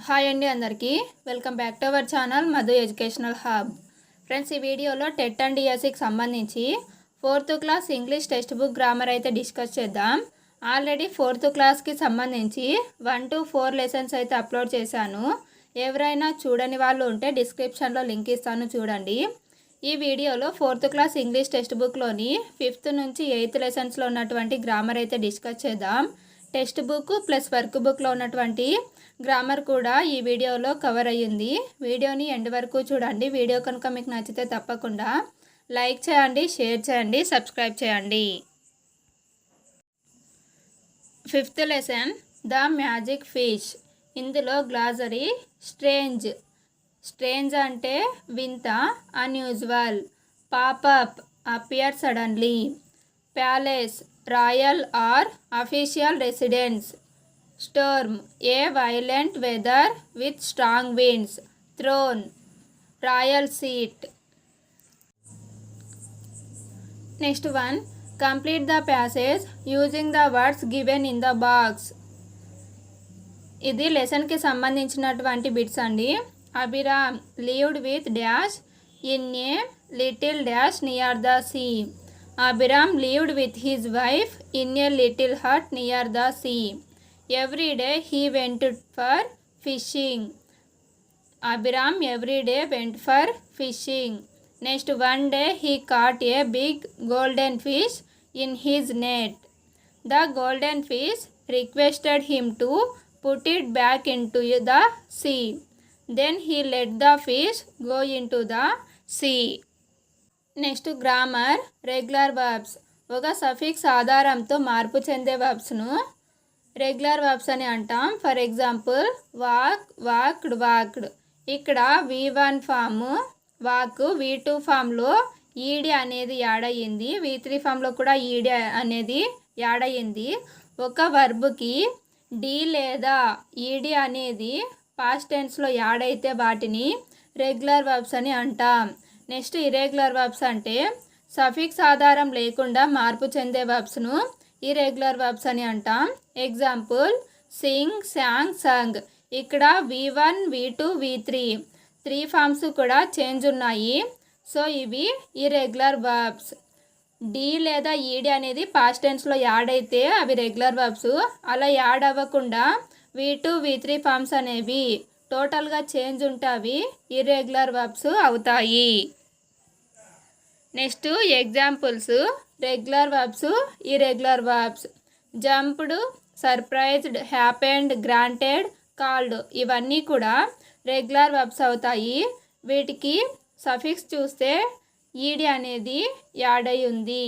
Hi అండి అందరికీ welcome back to our channel Madhu educational hub. Friends, ఈ వీడియోలో టెట్ అండ్ డిఎస్సికి సంబంధించి 4th class English text book grammar అయితే డిస్కస్ చేద్దాం. ఆల్రెడీ 4th క్లాస్కి సంబంధించి 1 to 4 లెసన్స్ అయితే అప్లోడ్ చేశాను. ఎవరైనా చూడని వాళ్ళు ఉంటే డిస్క్రిప్షన్లో లింక్ ఇస్తాను, చూడండి. ఈ వీడియోలో 4th class English text బుక్లోని 5th నుంచి 8th లెసన్స్లో ఉన్నటువంటి గ్రామర్ అయితే డిస్కస్ చేద్దాం. టెక్స్ట్ బుక్ ప్లస్ వర్క్ బుక్లో ఉన్నటువంటి గ్రామర్ కూడా ఈ వీడియోలో కవర్ అయ్యింది. వీడియోని ఎండ్ వరకు చూడండి. వీడియో కనుక మీకు నచ్చితే తప్పకుండా లైక్ చేయండి, షేర్ చేయండి, సబ్స్క్రైబ్ చేయండి. 5th lesson the magic fish. ఇందులో గ్లాజరీ స్ట్రేంజ్. స్ట్రేంజ్ అంటే వింత, unusual. Popup appear suddenly. Palace royal are official residence. Storm a violent weather with strong winds. Throne royal seat. Next one, complete the passage using the words given in the box. ఇది లెసన్కి సంబంధించినటువంటి bits అండి. Abhiram lived with dash in a little dash near the sea. Abhiram lived with his wife in a little hut near the sea. Every day he went for fishing. Abhiram every day went for fishing. Next, one day he caught a big golden fish in his net. The golden fish requested him to put it back into the sea. Then he let the fish go into the sea. Next grammar regular verbs. ఒక suffix ఆధారంతో మార్పు చెందే వర్బ్స్ను regular verbs అని అంటాం. For example walk, walked, walked. ఇక్కడ V1 form walk, V2 ఫామ్లో ఈడి అనేది యాడ్ అయ్యింది, V3 ఫామ్లో కూడా ఈడి అనేది యాడ్ అయ్యింది. ఒక వర్బ్కి డి లేదా ఈడి అనేది పాస్ట్ టెన్స్లో యాడ్ అయితే వాటిని రెగ్యులర్ వర్బ్స్ అని అంటాం. నెక్స్ట్ ఇర్రెగ్యులర్ వర్బ్స్ అంటే సఫిక్స్ ఆధారం లేకుండా మార్పు చెందే వర్బ్స్ను ఇర్రెగ్యులర్ వర్బ్స్ అని అంటాం. ఎగ్జాంపుల్ సింగ్, సాంగ్, సంగ్. ఇక్కడ V1, V2, V3 3 ఫామ్స్ కూడా చేంజ్ ఉన్నాయి. సో ఇవి ఇర్రెగ్యులర్ వర్బ్స్. డి లేదా ఈడి అనేది పాస్ట్ టెన్స్లో యాడ్ అయితే అవి రెగ్యులర్ వర్బ్స్. అలా యాడ్ అవ్వకుండా V2, V3 ఫామ్స్ అనేవి టోటల్గా చేంజ్ ఉంటే అవి ఇర్రెగ్యులర్ వర్బ్స్ అవుతాయి. Next examples regular verbs, irregular verbs. Jumped, surprised, happened, granted, called ఇవన్నీ కూడా రెగ్యులర్ వర్బ్స్ అవుతాయి. వీటికి సఫిక్స్ చూస్తే ఈడి అనేది యాడ్ అయి ఉంది.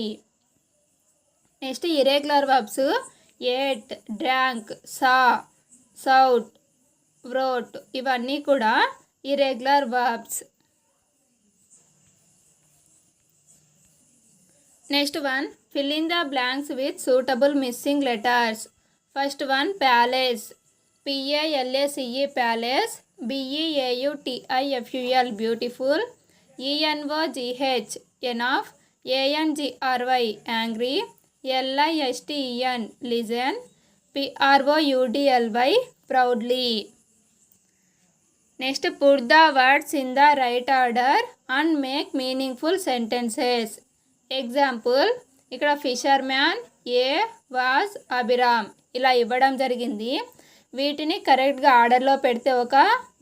Next irregular verbs ate, drank, saw, sought, wrote ఇవన్నీ కూడా irregular verbs. Next one, fill in the blanks with suitable missing letters. First one, palace. PALACE palace. BEAUTIFUL beautiful. ENOGH enough. ANGRY angry. LISTEN listen. PROUDLY proudly. Next, put the words in the right order and make meaningful sentences. Example ఇక్కడ fisherman, a was, Abhiram ఇలా ఇవ్వడం జరిగింది. వీటిని కరెక్ట్గా ఆర్డర్లో పెడితే ఒక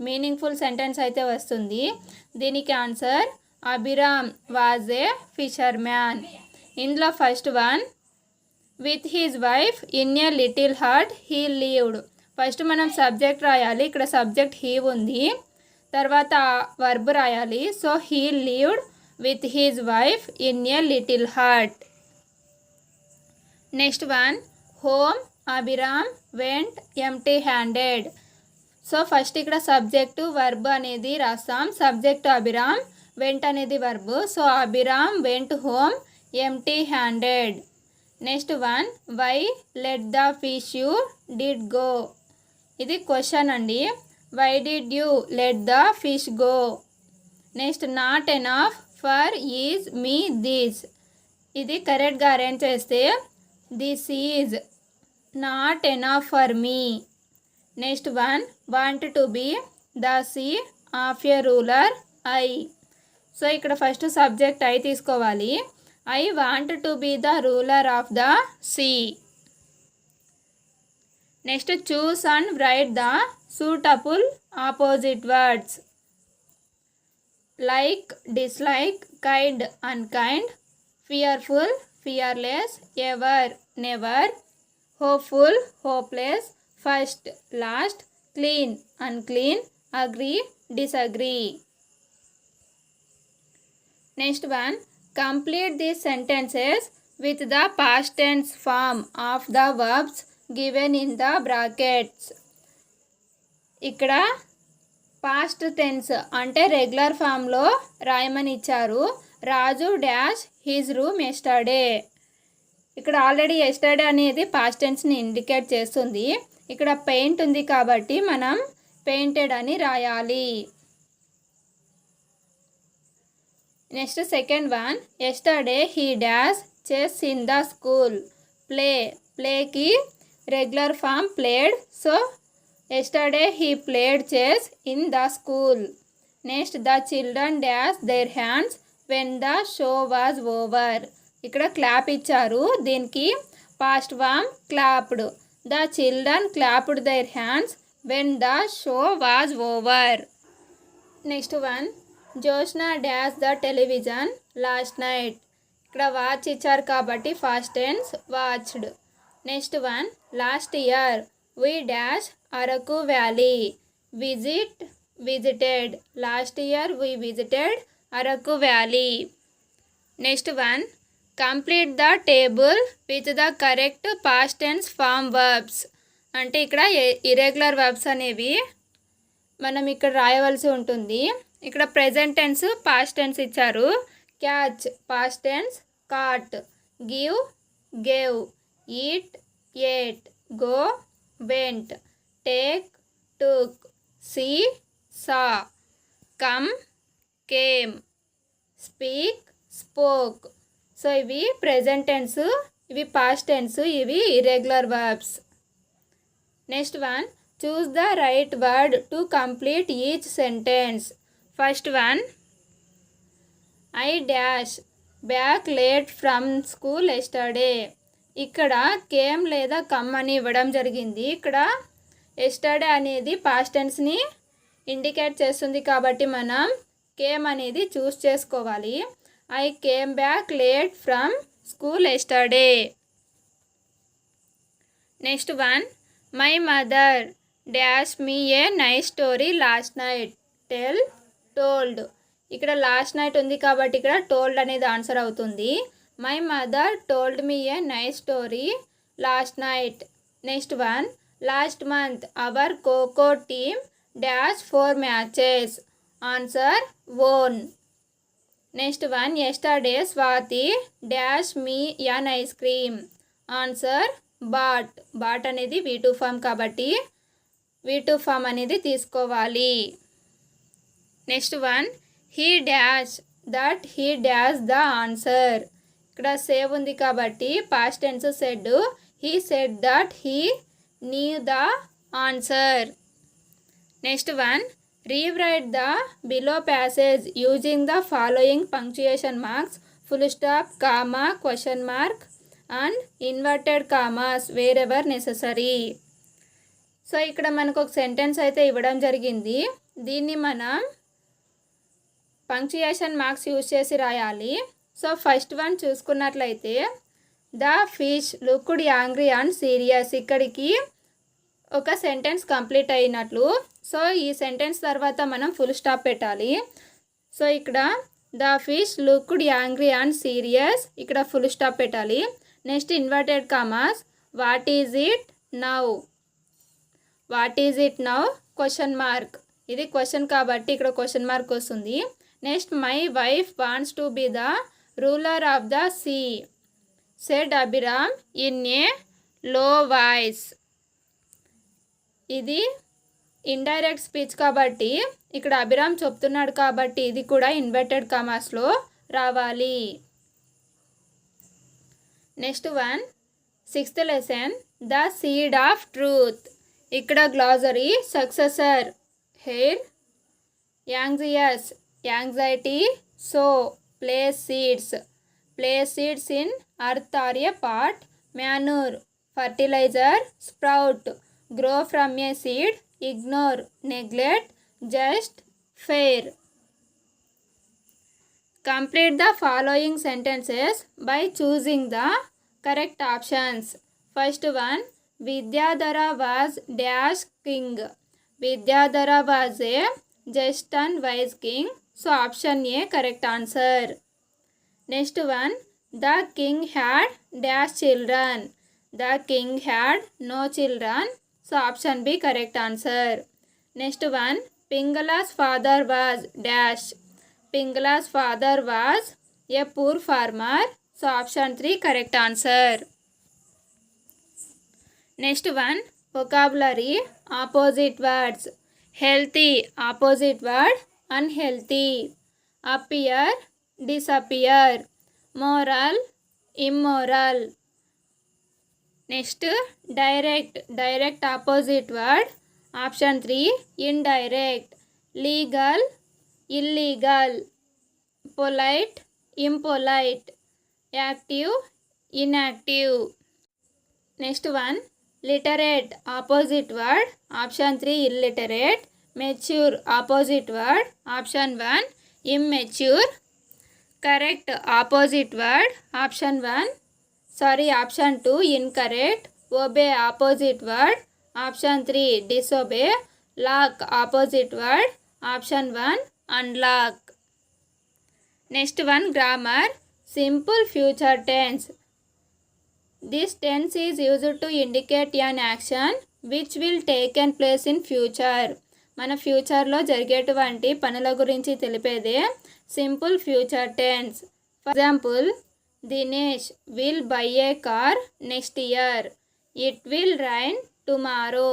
meaningful sentence అయితే వస్తుంది. దీనికి answer Abhiram was a fisher man. ఇందులో first one, with his wife in a little hut he lived. First మనం సబ్జెక్ట్ రాయాలి. ఇక్కడ సబ్జెక్ట్ హీ ఉంది, తర్వాత వర్బ్ రాయాలి. So he lived with his wife in a little hut. Next one, home Abhiram went empty handed. So first ఇక్కడ subject verb అనేది రాస్తాం. Subject Abhiram, went అనేది verb. So Abhiram went home empty handed. Next one, why let the fish you did go. ఇది question అండి. Why did you let the fish go. Next, not enough for is me this. ఇది కరెక్ట్గా arrange చేస్తే this is not enough for me. Next one want to be the sea of a ruler I. So ఇక్కడ first subject I తీసుకోవాలి. I want to be the ruler of the sea. Next choose and write the suitable opposite words. Like, dislike, kind, unkind, fearful, fearless, ever, never, hopeful, hopeless, first, last, clean, unclean, agree, disagree. Next one complete these sentences with the past tense form of the verbs given in the brackets. ఇక్కడ past tense అంటే regular ఫామ్లో రాయమని ఇచ్చారు. Raju dash his room yesterday. ఇక్కడ already yesterday అనేది past టెన్స్ని indicate చేస్తుంది. ఇక్కడ పెయింట్ ఉంది కాబట్టి మనం పెయింటెడ్ అని రాయాలి. Next second one yesterday he dash chess in the school. ప్లేకి regular form played. So yesterday he played chess in the school. Next the children dash their hands when the show was over. ఇక్కడ clap ఇచ్చారు, దీనికి past form clapped. The children clapped their hands when the show was over. Next one Joshna dash the television last night. ఇక్కడ watch ఇచ్చారు కాబట్టి past tense watched. Next one last year we dash Araku Valley. Visited. Last year we visited Araku Valley. Next one complete the table with the correct past tense form verbs. అంటే ఇక్కడ irregular verbs అనేవి మనం ఇక్కడ రాయవలసి ఉంటుంది. ఇక్కడ ప్రెజెంట్ టెన్స్ పాస్ట్ టెన్స్ ఇచ్చారు. Catch past tense caught, give gave, eat ate, go went, take took, see saw, come came, speak spoke. So ఇవి ప్రెజెంట్ టెన్స్, ఇవి పాస్ట్ టెన్స్, ఇవి irregular verbs. Next one choose the right word to complete each sentence. First one I dash back late from school yesterday. ఇక్కడ came లేదా come అని ఇవ్వడం జరిగింది. ఇక్కడ yesterday అనేది పాస్ట్ టెన్స్ని ఇండికేట్ చేస్తుంది కాబట్టి మనం కేమ్ అనేది చూస్ చేసుకోవాలి. I came back late from school yesterday. Next one my mother dash me a nice story last night. Told. ఇక్కడ లాస్ట్ నైట్ ఉంది కాబట్టి ఇక్కడ టోల్డ్ అనేది ఆన్సర్ అవుతుంది. My mother told me a nice story last night. Next one last month our kho-kho team dash 4 matches. Answer won. Next one yesterday Swathi dash me an ice cream. Answer bought అనేది V2 form కాబట్టి V2 form అనేది తీసుకోవాలి. Next one he dash that he dash the answer. ఇక్కడ save ఉంది కాబట్టి past tense said. He said that he knew the answer. Next one rewrite the below passage using the following punctuation marks, full stop, comma, question mark and inverted commas wherever necessary. So ఇక్కడ మనకు ఒక sentence అయితే ఇవ్వడం జరిగింది. దీన్ని మనం punctuation marks use చేసి రాయాలి. సో ఫస్ట్ వన్ చూసుకున్నట్లయితే the fish looked angry and serious. ఇక్కడికి ఒక సెంటెన్స్ కంప్లీట్ అయినట్లు. సో ఈ సెంటెన్స్ తర్వాత మనం ఫుల్ స్టాప్ పెట్టాలి. సో ఇక్కడ the fish looked angry and serious, ఇక్కడ ఫుల్ స్టాప్ పెట్టాలి. Next inverted commas what is it now. What is it now question mark. ఇది క్వశ్చన్ కాబట్టి ఇక్కడ క్వశ్చన్ మార్క్ వస్తుంది. Next my wife wants to be the ruler of the see said Abhiram in a లో voice. ఇది indirect speech కాబట్టి ఇక్కడ అభిరామ్ చెప్తున్నాడు కాబట్టి ఇది కూడా ఇన్వర్టెడ్ కామాస్లో రావాలి. Next one 6th lesson the seed of truth. ఇక్కడ glossary successor heir, anxious anxiety, sow place seeds in earth or a pot, manure fertiliser, sprout grow from a seed, ignore neglect, just fair. Complete the following sentences by choosing the correct options. First one, Vidyadhara was dash king. Vidyadhara was a just and wise king. So option A correct answer. Next one, the king had dash children. The king had no children. So option B correct answer. Next one, Pingala's father was dash. Pingala's father was a poor farmer. So option 3 correct answer. Next one, vocabulary opposite words. Healthy opposite word unhealthy. Appear disappear. Moral immoral. Next, direct opposite word option 3 indirect. Legal illegal. Polite impolite. Active inactive. Next one, literate opposite word option 3 illiterate. Mature opposite word option 1 immature. Correct opposite word option 2 incorrect. Obey opposite word option 3 disobey. Lock opposite word option 1 unlock. Next one, grammar simple future tense. This tense is used to indicate an action which will take place in future. మన ఫ్యూచర్లో జరిగేటువంటి పనుల గురించి తెలిపేదే simple future tense. For example, Dinesh will buy a car next year. It will rain tomorrow.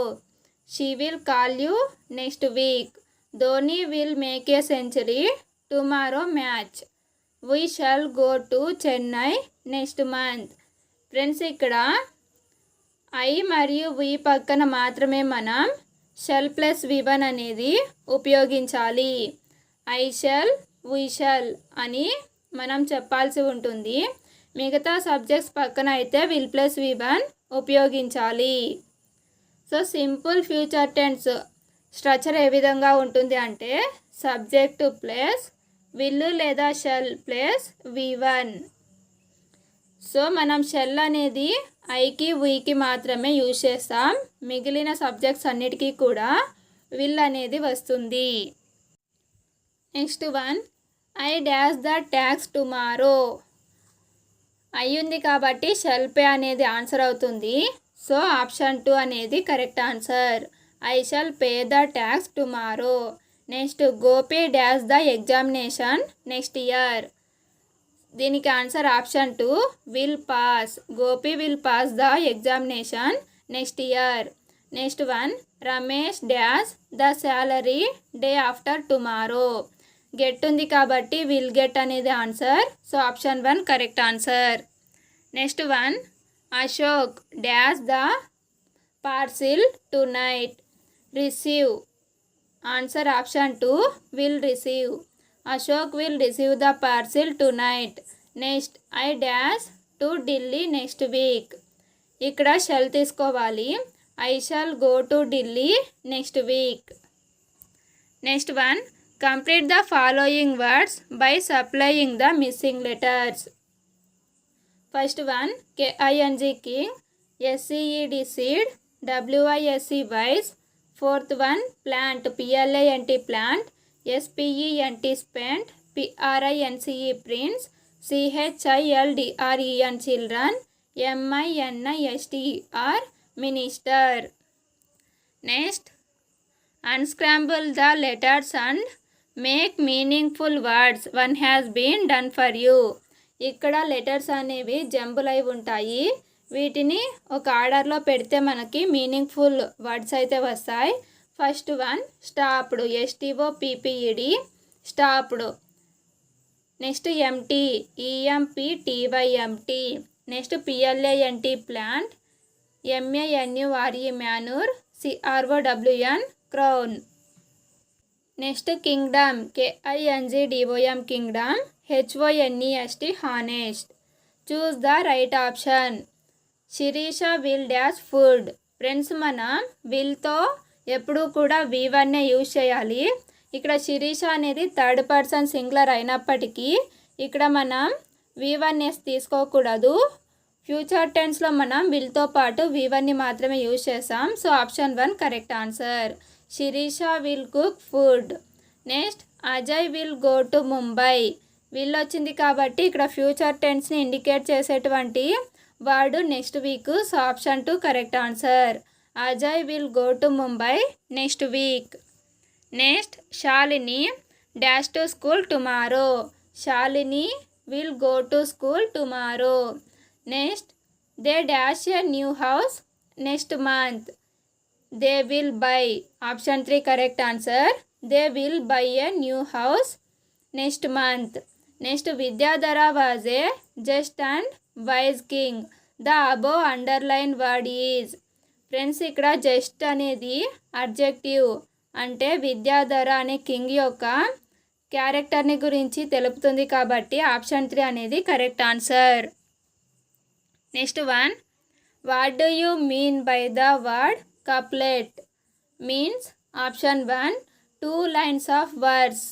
She will call you next week. Dhoni will make a century tomorrow match. We shall go to Chennai next month. Friends, ఇక్కడ I మరియు we పక్కన మాత్రమే మనం shall plus V1 అనేది ఉపయోగించాలి. I shall, we shall అని మనం చెప్పాల్సి ఉంటుంది. మిగతా సబ్జెక్ట్స్ పక్కన అయితే విల్ ప్లస్ V1 ఉపయోగించాలి. So simple future tense structure ఏ విధంగా ఉంటుంది అంటే సబ్జెక్టు ప్లస్ విల్ లేదా షెల్ ప్లస్ V1. సో మనం షెల్ అనేది ఐకి వీకి మాత్రమే యూజ్ చేస్తాం. మిగిలిన సబ్జెక్ట్స్ అన్నిటికీ కూడా విల్ అనేది వస్తుంది. Next one, I dash the tax tomorrow. I ఉంది కాబట్టి షెల్ పే అనేది ఆన్సర్ అవుతుంది. సో ఆప్షన్ 2 అనేది correct answer. I shall pay the tax tomorrow. Next, Gopi dash the examination next year. దీనికి answer option 2 will pass. Gopi will pass the examination next year. Next one, Ramesh dash the salary day after tomorrow. Get ఉంది కాబట్టి will get అనేది answer. So option 1 correct answer. Next one, Ashok dash the parcel tonight. Receive answer option 2 will receive. Ashok will receive the parcel tonight. Next, I dash to Delhi next week. ఇక్కడ shall తీసుకోవాలి. I shall go to Delhi next week. Next one, complete the following words by supplying the missing letters. First one, KING king, SEED seed, WISE wise. Fourth one, plant, PLANT plant, SPENT spent, PRINCE prince, CHILDREN children, MINISTER minister. Next, unscramble the letters and make meaningful words. One has been done for you. ఇక్కడ letters అనేవి jumble అయి ఉంటాయి. వీటిని ఒక ఆర్డర్లో పెడితే మనకి meaningful words అయితే వస్తాయి. First one, stopped, STOPPED stopped. Next, empty, EMPTY empty. Next, PLANT plant, MANURE మ్యానూర్. CROWN, crown. Next, kingdom, KINGDOM, kingdom, HONEST, honest. Choose the right option. Shirisha will dash food. Friends, మనం విల్తో ఎప్పుడూ కూడా V1నే use చేయాలి. ఇక్కడ శిరీష అనేది third person singular అయినప్పటికీ ఇక్కడ మనం V1S తీసుకోకూడదు. ఫ్యూచర్ టెన్స్లో మనం విల్తో పాటు V1ని మాత్రమే యూజ్ చేస్తాం. So option 1 correct answer. Shirisha will cook food. Next, Ajay will go to Mumbai. Will వచ్చింది కాబట్టి ఇక్కడ ఫ్యూచర్ టెన్స్ని ఇండికేట్ చేసేటువంటి word next week. So option 2 correct answer. Ajay will go to Mumbai next week. Next, Shalini dash to school tomorrow. Shalini will go to school tomorrow. Next, they dash a new house next month. They will buy. Option 3 correct answer. They will buy a new house next month. Next, Vidyadhara was a just and wise king. The above underline word is. Friends, ఇక్కడ just అనేది adjective, అంటే విద్యాధర అనే king యొక్క క్యారెక్టర్ని గురించి తెలుపుతుంది కాబట్టి option 3 అనేది correct answer. Next one, what do you mean by the word couplet? Means option 1 2 lines of words.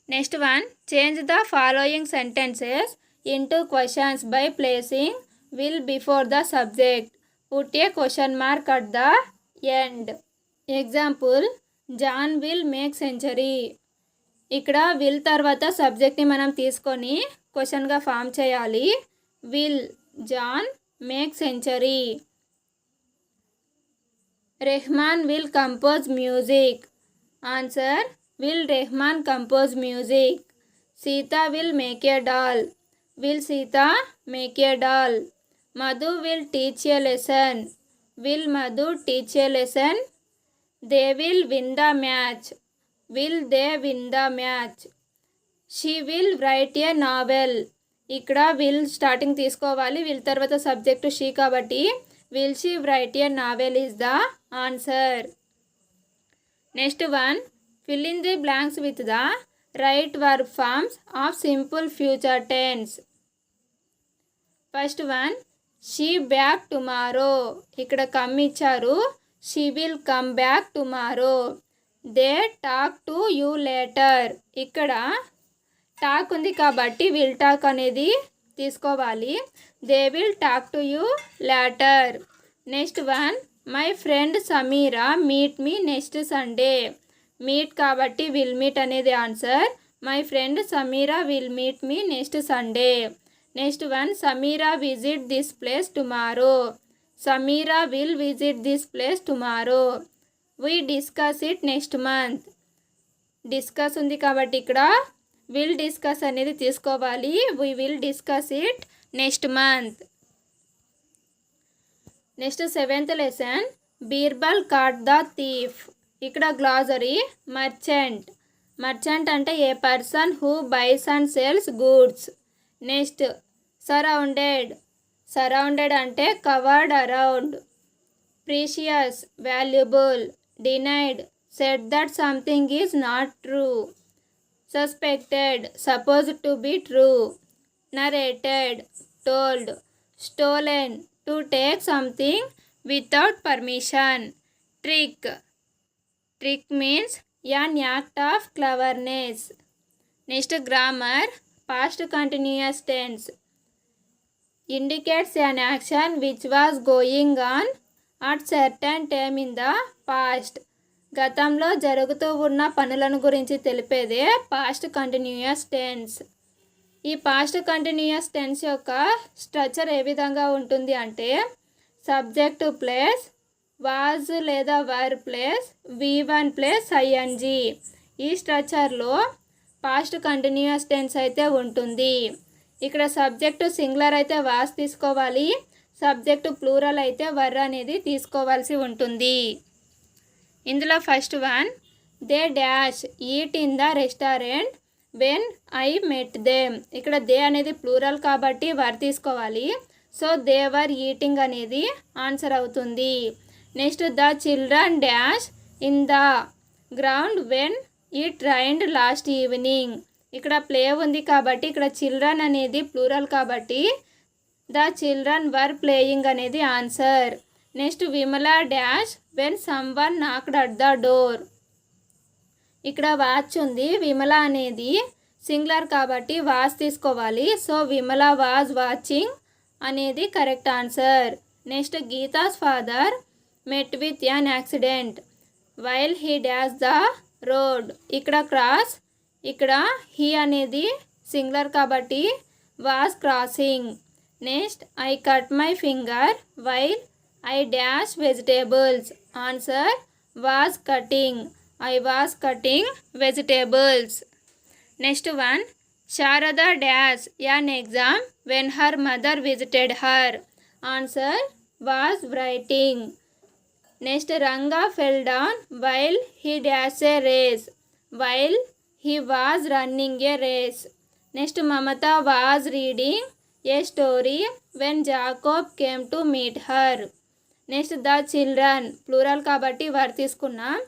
Next one, change the following sentences into questions by placing will before the subject. Put a question mark at the end. Example, John will make century. ఇక్కడ will తర్వాత సబ్జెక్ట్ని మనం తీసుకొని క్వశ్చన్గా form చేయాలి. Will John make century. Rahman will compose music. Answer, will Rahman compose music. Sita will make a doll. Will Sita make a doll. Madhu will teach a lesson. Will Madhu teach a lesson. They will win the match. Will they win the match. She will write a novel. ఇక్కడ will starting తీసుకోవాలి, will తర్వాత subject she కాబట్టి will she write a novel is the answer. Next one, fill in the blanks with the right verb forms of simple future tense. First one, she back tomorrow. ఇక్కడ come ఇచ్చారు, she will come back tomorrow. They talk to you later. ఇక్కడ talk ఉంది కాబట్టి will talk అనేది తీసుకోవాలి. They will talk to you later. Next one, my friend Samira meet me next Sunday. Meet కాబట్టి will meet అనేది answer. My friend Sameera will meet me next Sunday. Next one, Sameera visit this place tomorrow. Sameera will visit this place tomorrow. We discuss it next month. Discuss ఉంది కాబట్టి ఇక్కడ will discuss అనేది తీసుకోవాలి. We will discuss it next month. Next 7th lesson, Birbal caught the thief. ఇక్కడ glossary, merchant. Merchant అంటే a person who buys and sells goods. Next, surrounded. Surrounded అంటే covered around. Precious, valuable. Denied, said that something is not true. Suspected, supposed to be true. Narrated, told. Stolen, to take something without permission. Trick. Trick means an act of cleverness. Next, grammar, past continuous tense. Indicates an action which was going on at certain time in the past. గతంలో జరుగుతూ ఉన్న పనులను గురించి తెలిపేదే past continuous tense. ఈ past continuous tense యొక్క structure ఏ విధంగా ఉంటుంది అంటే సబ్జెక్టు ప్లేస్ వాజ్ లేదా వర్ ప్లేస్ V1 ప్లేస్ ING. ఈ స్ట్రక్చర్లో పాస్ట్ కంటిన్యూయస్ టెన్స్ అయితే ఉంటుంది. ఇక్కడ సబ్జెక్టు సింగులర్ అయితే వాజ్ తీసుకోవాలి, సబ్జెక్టు ప్లూరల్ అయితే వర్ అనేది తీసుకోవాల్సి ఉంటుంది. ఇందులో first one, they dash eat in the restaurant when I met them. ఇక్కడ దే అనేది ప్లూరల్ కాబట్టి వర్ తీసుకోవాలి. సో దే వర్ ఈటింగ్ అనేది ఆన్సర్ అవుతుంది. Next the children dash in the ground when it రైన్డ్ last evening. ఇక్కడ ప్లే ఉంది కాబట్టి ఇక్కడ చిల్డ్రన్ అనేది ప్లూరల్ కాబట్టి ద చిల్డ్రన్ వర్ ప్లేయింగ్ అనేది answer. Next Vimala dash when someone knocked at the door. ఇక్కడ వాచ్ ఉంది, విమల అనేది సింగులర్ కాబట్టి వాచ్ తీసుకోవాలి. సో విమల వాజ్ వాచింగ్ అనేది correct answer. Next Geetha's father met with an accident while he dash the road. ఇక్కడ cross, ఇక్కడ he అనేది సింగులర్ కాబట్టి was crossing. Next I cut my finger while I dash vegetables. Answer was cutting. I was cutting vegetables. Next one Sharada dash an exam when her mother visited her. Answer was writing. Next Ranga fell down while he dash a race. While he was running a race. Next Mamata was reading a story when Jacob came to meet her. Next the children plural కాబట్టి were తీసుకున్నాం.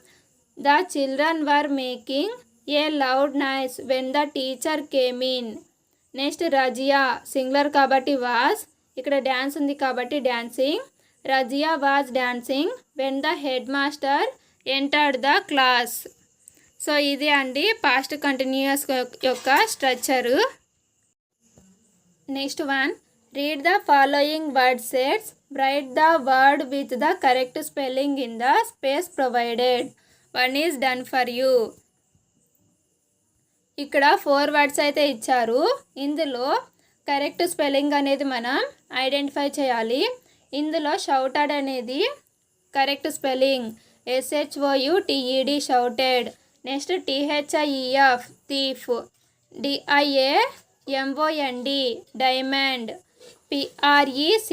The children were making a loud noise when the teacher came in. Next Razia singular కాబట్టి was, ఇక్కడ dance ఉంది కాబట్టి dancing. Razia was dancing when the head master entered the class. So ఇది అండి past continuous యొక్క structure. Next one read the following word sets, right the word with the correct spelling in the space provided. One is done for you. ఇక్కడ 4 words అయితే ఇచ్చారు. ఇందులో correct spelling అనేది మనం identify చేయాలి. ఇందులో షౌటెడ్ అనేది correct spelling SHOUTED shouted. Next THIEF thief, DIAMOND diamond, PRECIOUS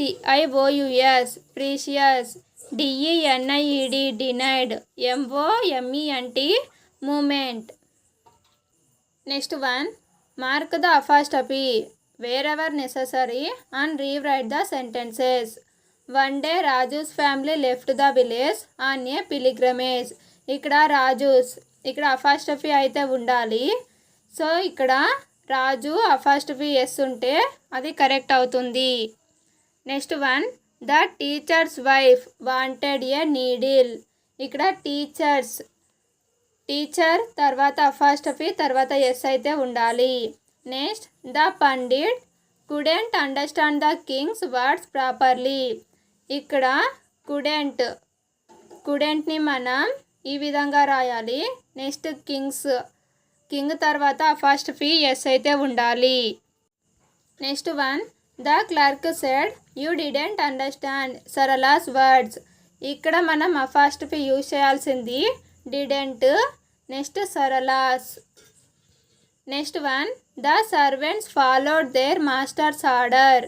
precious, DENIED denied, MOMENT moment. Next one mark the apostrophe wherever necessary and rewrite the sentences. One day Raju's family left the village on a pilgrimage. ఇక్కడ రాజూస్, ఇక్కడ apostrophe అయితే ఉండాలి. So ఇక్కడ రాజు apostrophe yes ఉంటే అది correct అవుతుంది. Next one the teacher's wife wanted a needle. ఇక్కడ teacher తర్వాత అపాస్ట్రఫీ తర్వాత ఎస్ అయితే ఉండాలి. Next the pandit couldn't understand the king's words properly. ఇక్కడ కుడెంట్ని మనం ఈ విధంగా రాయాలి. నెక్స్ట్ కింగ్ తర్వాత అపాస్ట్రఫీ ఎస్ అయితే ఉండాలి. Next one the clerk said you didn't understand Sarala's words. ఇక్కడ మనం అపాస్ట్రఫీ యూజ్ చేయాల్సింది didn't, next Sarala's. Next one the servants followed their master's order.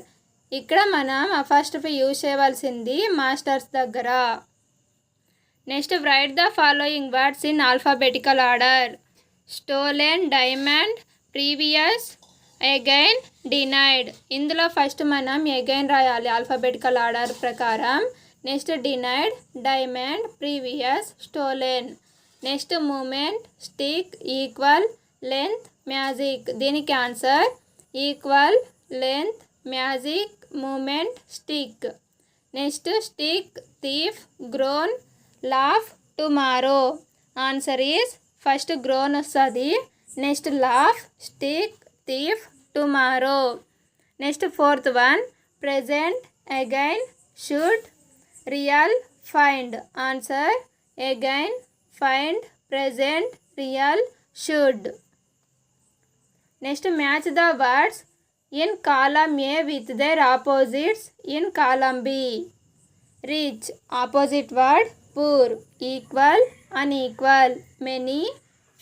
ఇక్కడ మనం అపాస్ట్రఫీ యూజ్ చేయవలసింది మాస్టర్స్ దగ్గర. Next write the following words in alphabetical order. Stolen, diamond, previous, again, denied. ఇందులో first మనం again రాయాలి ఆల్ఫాబెటికల్ ఆర్డర్ ప్రకారం. Next denied, diamond, previous, stolen. Next moment, stick, equal, length, magic. దీనికి answer equal, length, magic, moment, stick. Next stick, thief, grown, laugh, tomorrow. Answer is first grown వస్తుంది. Next laugh, stick, thief, tomorrow. Next fourth one present, again, should, real, find. Answer again, find, present, real, should. Next match the words in column A with their opposites in column B. Rich opposite word poor, equal, unequal, many,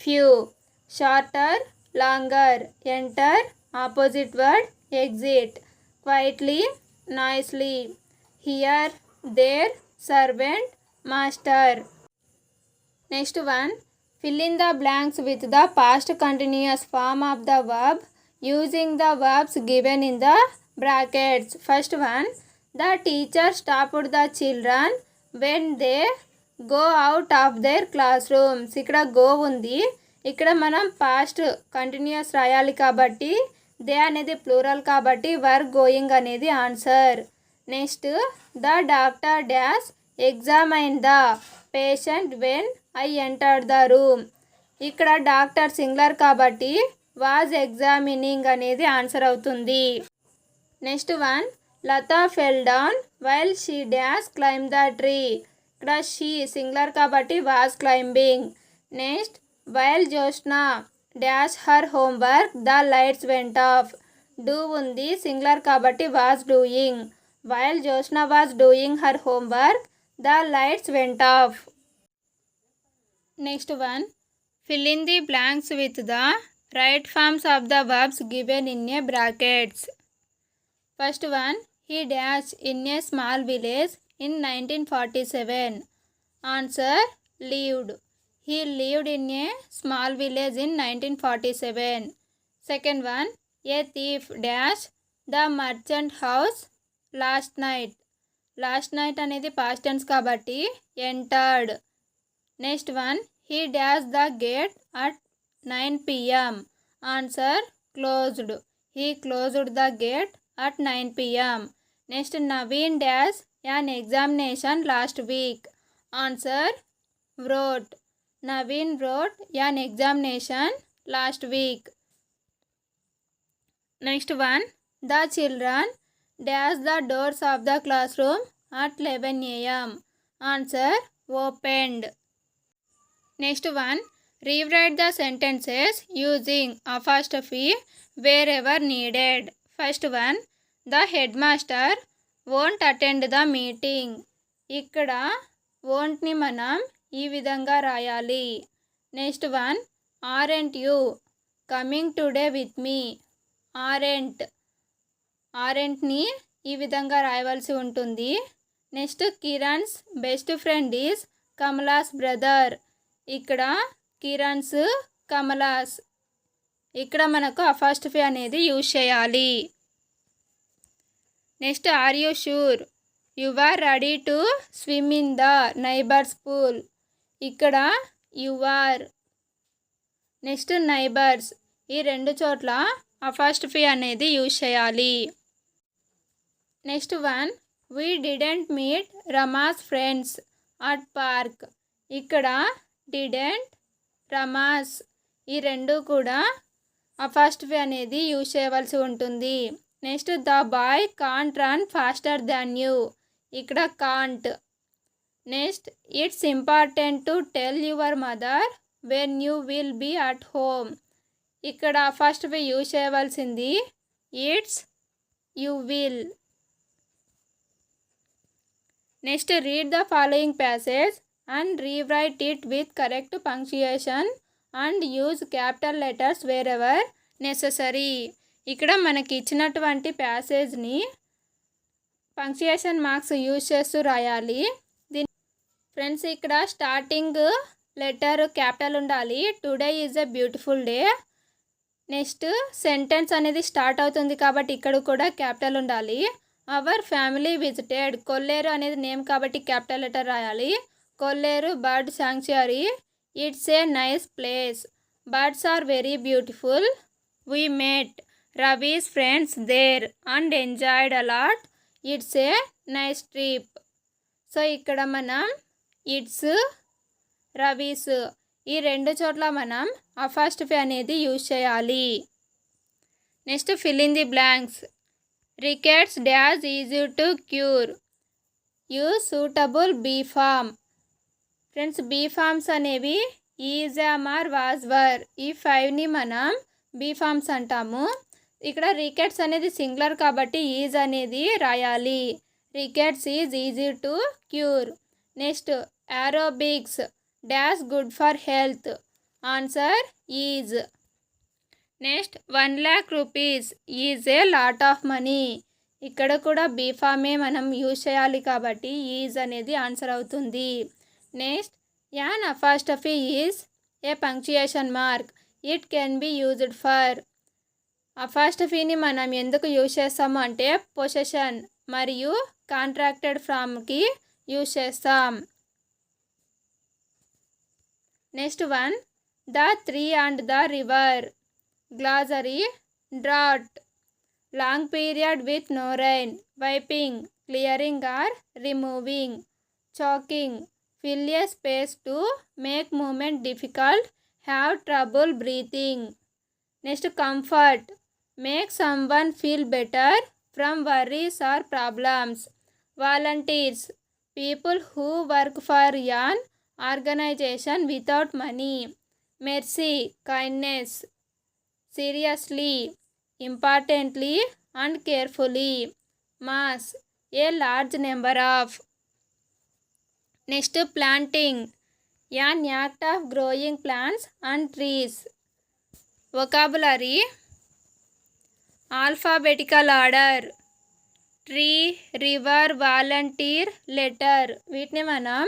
few. Shorter, longer, enter opposite word exit, quietly, noisily, here, there, servant, master. Next one fill in the blanks with the past continuous form of the verb using the verbs given in the brackets. First one, the teacher stopped the children when they go out of their classrooms. ఇక్కడ go ఉంది, ఇక్కడ మనం past continuous రాయాలి కాబట్టి they అనేది plural కాబట్టి were going అనేది answer. Next, the doctor dash examine the patient when I entered the room. ఇక్కడ డాక్టర్ సింగులర్ కాబట్టి వాజ్ ఎగ్జామినింగ్ అనేది ఆన్సర్ అవుతుంది. Next one, Lata fell down while she dash climb the tree. ఇక్కడ she singular కాబట్టి was climbing. Next, while Jyoshna dash her homework the lights went off. Do ఉంది singular కాబట్టి was doing. While Jyoshna was doing her homework the lights went of. Next one, fill in the blanks with the right forms of the verbs given in a brackets. First one, he dashed in a small village in 1947. Answer, lived. He lived in a small village in 1947. Second one, a thief dashed the merchant house last night. Last night అనేది past tense కాబట్టి entered. Next one, he dashed the gate at 9 p.m. Answer, closed. He closed the gate at 9 p.m. Next, Naveen dashed an examination last week. Answer, wrote. Naveen wrote an examination last week. Next one, the children dashed the doors of the classroom at 11 a.m. Answer, opened. Next one, rewrite the sentences using apostrophe wherever needed. First one, the headmaster won't attend the meeting. ఇక్కడ won'tని మనం ఈ విధంగా రాయాలి. Next one, aren't you coming today with me. aren'tని ఈ విధంగా రాయవలసి ఉంటుంది. Next, Kiran's best friend is Kamala's brother. ఇక్కడ కిరణ్స్ కమలాస్, ఇక్కడ మనకు అపాస్ట్రఫీ అనేది యూజ్ చేయాలి. Next, are you sure you are ready to swim in the neighbour's pool. ఇక్కడ యు ఆర్. నెక్స్ట్, నైబర్స్, ఈ రెండు చోట్ల అపాస్ట్రఫీ అనేది యూజ్ చేయాలి. Next one, we didn't meet Rama's friends at park. ఇక్కడ డిడెంట్, రమాస్, ఈ రెండు కూడా అపాస్ట్రఫీ అనేది యూజ్ చేయవలసి ఉంటుంది. Next, the boy can't run faster than you. ఇక్కడ can't. Next, it's important to tell your mother when you will be at home. ఇక్కడ apostrophe use చేయవలసింది it's, you will. Next, read the following passage and rewrite it with correct punctuation and use capital letters wherever necessary. ఇక్కడ మనకి ఇచ్చినటువంటి ప్యాసేజ్ని punctuation marks use చేస్తూ రాయాలి. Friends, ఇక్కడ starting letter capital ఉండాలి. Today is a beautiful day. Next, sentence అనేది start అవుతుంది కాబట్టి ఇక్కడ కూడా క్యాపిటల్ ఉండాలి. అవర్ ఫ్యామిలీ విజిటెడ్, కొల్లేరు అనేది నేమ్ కాబట్టి క్యాపిటల్ లెటర్ రాయాలి. Kolleru bird sanctuary, it's a nice place. Birds are very beautiful. We met Ravi's friends there and enjoyed a lot. It's a nice trip. So ఇక్కడ మనం ఇట్స్, రవీస్, ఈ రెండు చోట్ల మనం అపాస్ట్రఫీ అనేది యూజ్ చేయాలి. Next, fill in the blanks. Rickets dash easy to cure. Use suitable be form. Friends, be forms అనేవి is, am, are, was, were, ఈ 5ని మనం బీ ఫామ్స్ అంటాము. ఇక్కడ రికెట్స్ అనేది సింగులర్ కాబట్టి ఈజ్ అనేది రాయాలి. Rickets is easy to cure. Next, aerobics dash good for health. Answer, is. Next, 1 lakh rupees is a lot of money. ఇక్కడ కూడా బీ ఫామే మనం యూజ్ చేయాలి కాబట్టి ఈజ్ అనేది ఆన్సర్ అవుతుంది. Next, an apostrophe is a punctuation mark. It can be used for. అపాస్ట్రఫీని మనం ఎందుకు యూజ్ చేస్తాము అంటే పొసెషన్ మరియు కాంట్రాక్టెడ్ ఫ్రామ్కి యూజ్ చేస్తాం. Next one, the tree and the river. Glossary, drought, long period with no rain, wiping, clearing or removing, choking, fill a space to make movement difficult, have trouble breathing. Next, comfort, make someone feel better from worries or problems. Volunteers, people who work for an organization without money. Mercy, kindness, seriously, importantly and carefully. Mass, a large number of. Next, planting, an act of growing plants and trees. Vocabulary, alphabetical order, tree, river, volunteer, letter. వీటిని మనం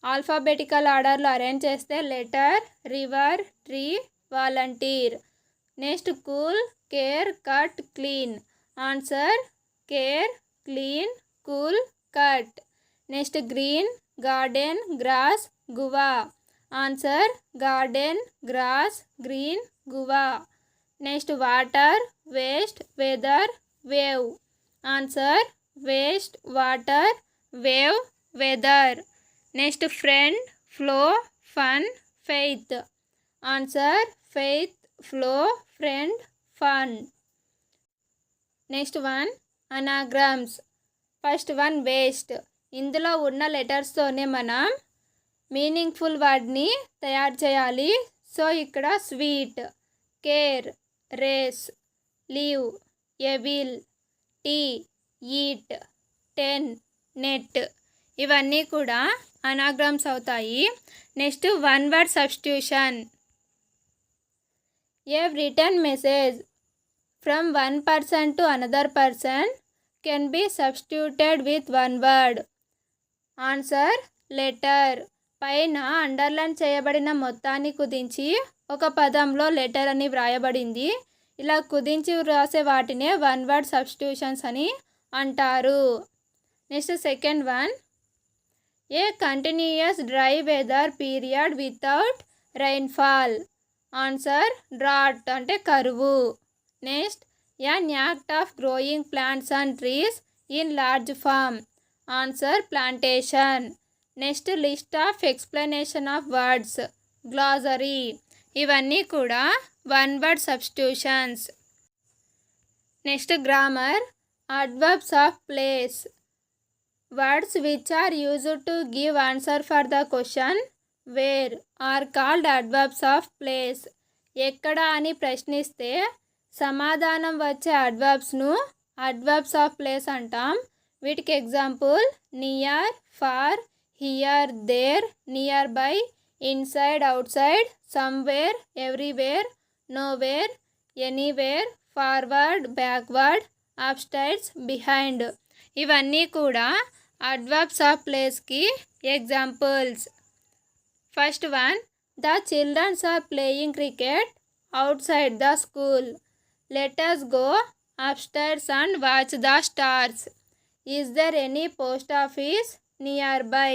alphabetical ఆర్డర్లో arrange చేస్తే letter, river, tree, volunteer. Next, cool, care, cut, clean. Answer care, clean, cool, cut. Next, green, garden, grass, guava. Answer garden, grass, green, guava. Next, water, waste, weather, wave. Answer waste, water, wave, weather. Next, friend, flow, fun, faith. Answer faith, flow, friend, fun. Next one, anagrams. First one, waste. ఇందులో ఉన్న లెటర్స్తోనే మనం meaningful వర్డ్ని తయారు చేయాలి. So ఇక్కడ sweet, care, race, leave, evil, tea, eat, 10, net. ఇవన్నీ కూడా anagrams అవుతాయి. Next, one word substitution. A return message from one person to another person can be substituted with one word. Answer letter. పైన underline చేయబడిన మొత్తాన్ని కుదించి ఒక పదంలో letter అని వ్రాయబడింది. ఇలా కుదించి వ్రాసే వాటినే వన్ వర్డ్ సబ్స్టిట్యూషన్స్ అని అంటారు. Next, second one, a continuous dry weather period without rainfall. Answer drought అంటే కరువు. Next, an act of growing plants and trees in large farm. Answer plantation. Next, list of explanation of words. Glossary. ఇవన్నీ కూడా one word substitutions. Next, grammar. Adverbs of place. Words which are used to give answer for the question where are called adverbs of place. ఎక్కడ అని ప్రశ్నిస్తే సమాధానం వచ్చే అడ్వర్బ్స్ను adverbs of place అంటాం. వీటికి example near, far, here, there, near by, inside, outside, somewhere, everywhere, nowhere, anywhere, forward, backward, upstairs, behind. ఇవన్నీ కూడా adverbs of ప్లేస్కి examples. First one, the children are playing cricket outside the school. Let us go upstairs and watch the stars. Is there any post office nearby?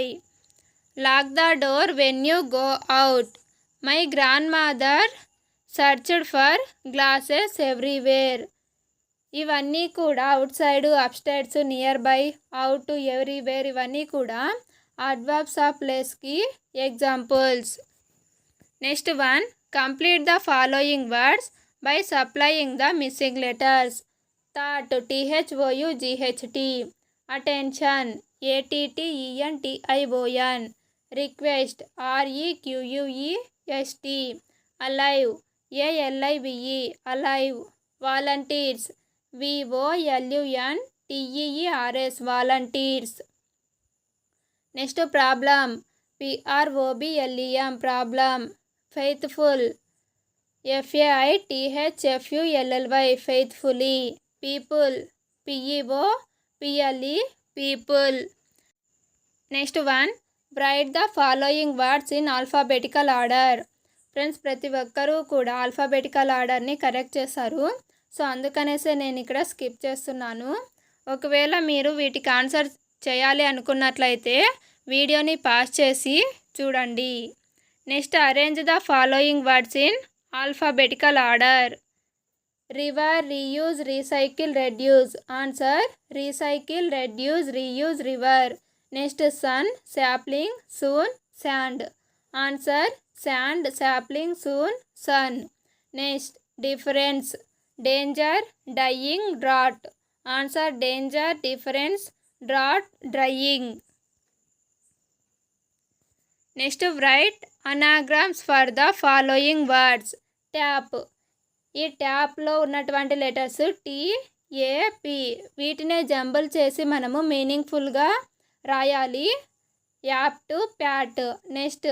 Lock the door when you go out. My grandmother searched for glasses everywhere. ఇవన్నీ కూడా out side, upstairs, near by, out, everywhere ఇవన్నీ కూడా adverbs of ప్లేస్కి examples. Next one, complete the following words by supplying the missing letters. Thought, THOUGHT. Attention, ATTENTION. Request, REQUEST. Alive, ALIVE, alive. Volunteers, VOLUNTEERS, volunteers. Next, problem. PROBLEM, problem. Faithful, FAITHFULLY, faithfully. People, PEOPLE, people. Next one, write the following words in alphabetical order. Friends, ప్రతి ఒక్కరూ కూడా alphabetical ఆర్డర్ని correct చేశారు. So అందుకనేసే నేను ఇక్కడ skip చేస్తున్నాను. ఒకవేళ మీరు వీటికి ఆన్సర్ చేయాలి అనుకున్నట్లయితే వీడియోని పాస్ చేసి చూడండి. Next arrange the following words in alphabetical order. River, reuse, recycle, reduce. Answer recycle, reduce, reuse, river. Next sun, sapling, soon, sand. Answer sand, sapling, soon, sun. Next difference, danger, dying, drought. Answer danger, difference, drought, drying. Next write anagrams for the following words. Tap. ఈ ట్యాప్లో ఉన్నటువంటి letters T, A, P. వీటినే jumble చేసి మనము మీనింగ్ఫుల్గా రాయాలి. Apt pat. Next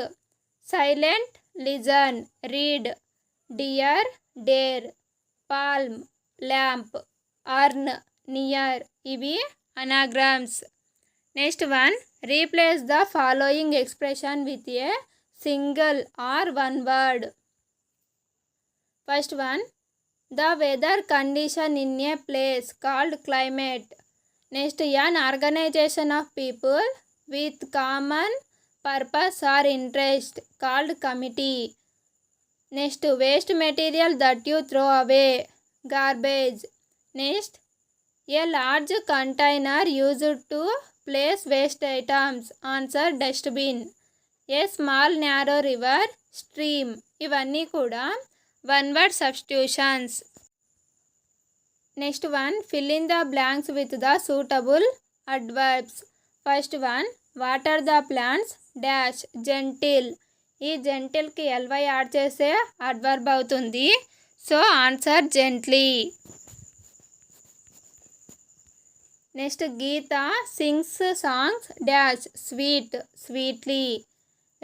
silent, listen, read. Dear, dare. Palm, lamp. Earn, near. ఇవి anagrams. Next one, replace the following expression with a single or one word. First one, the weather condition in a place called climate. Next an organisation of people with common purpose or interest called committee. Next waste material that you throw away, garbage. Next a large container used to place waste items. Answer dustbin. A small narrow river, stream. ఇవన్నీ కూడా one word substitutions. Next one, fill in the blanks with the suitable adverbs. First one, water the plants dash gentle. ఈ జెంటిల్కి L Y add చేస్తే adverb అవుతుంది. So answer gently. Next Geetha sings songs dash sweet, sweetly.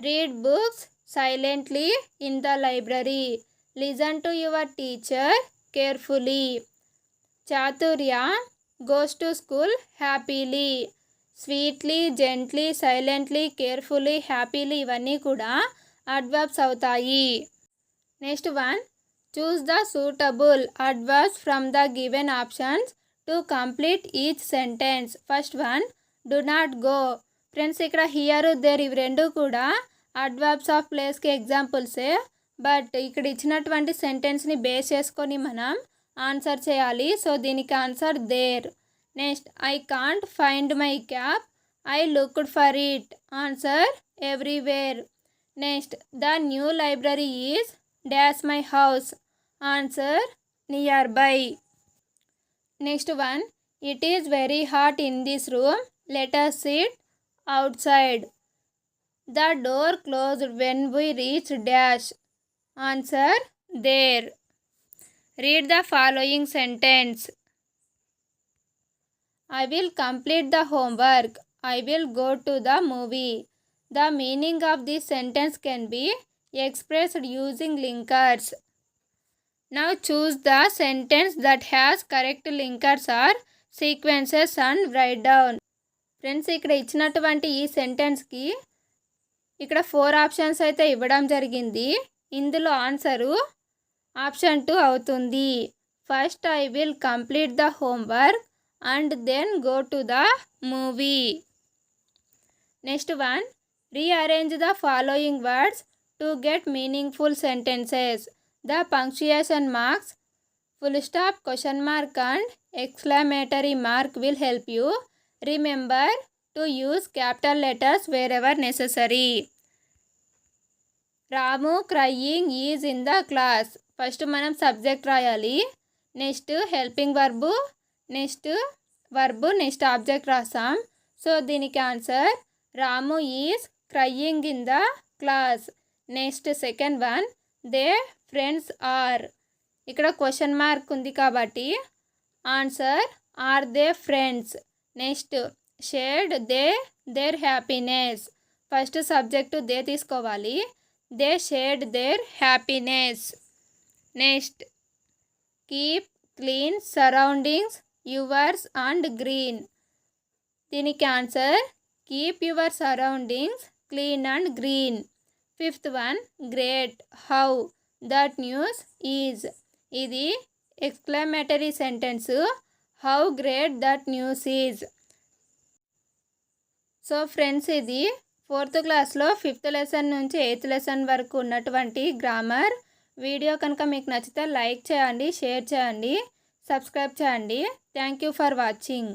Read books silently in the library. Listen to your teacher carefully. Chaturya goes to school happily. Sweetly, gently, silently, carefully, happily ఇవన్నీ కూడా adverbs అవుతాయి. Next one, choose the suitable adverbs from the given options to complete each sentence. First one, do not go. Friends ఇక్కడ here, there ఇవి రెండు కూడా adverbs of ప్లేస్కి ఎగ్జాంపుల్సే. But ఇక్కడ ఇచ్చినటువంటి సెంటెన్స్ని బేస్ చేసుకొని మనం ఆన్సర్ చేయాలి. సో దీనికి answer there. Next I can't find my cap, I looked for it. Answer everywhere. Next the new library is dash my house. Answer near by. Next one, it is very hot in this room, let us sit outside. The door closed when we reached dash. Answer there. Read the following sentence. I will complete the homework. I will go to the movie. The meaning of this sentence can be expressed using linkers. Now choose the sentence that has correct linkers or sequences and write down. Friends ఇక్కడ ఇచ్చినటువంటి ఈ సెంటెన్స్కి ఇక్కడ 4 options అయితే ఇవ్వడం జరిగింది. ఇందులో answer option 2 అవుతుంది. First I will complete the homework and then go to the movie. Next one, rearrange the following words to get meaningful sentences. The punctuation marks, full stop, question mark and exclamatory mark will help you. Remember to use capital letters wherever necessary. Ramu crying is in the class. First మనం subject రాయాలి. Next helping verb, next verb, next object రాసాం. So దీనికి answer Ramu is crying in the class. Next second one, they friends are. ఇక్కడ question mark ఉంది కాబట్టి answer are they friends. Next shared they their happiness. First subject they తీసుకోవాలి. They shared their happiness. Next keep clean surroundings yours and green. దీనికి answer keep your surroundings clean and green. Fifth one, great how that news is. ఇది exclamatory sentence how great that news is. So friends, ఇది 4th క్లాస్లో 5th lesson నుంచి 8th lesson వరకు ఉన్నటువంటి grammar video. కనుక మీకు నచ్చితే లైక్ చేయండి, షేర్ చేయండి, సబ్స్క్రైబ్ చేయండి. Thank you for watching.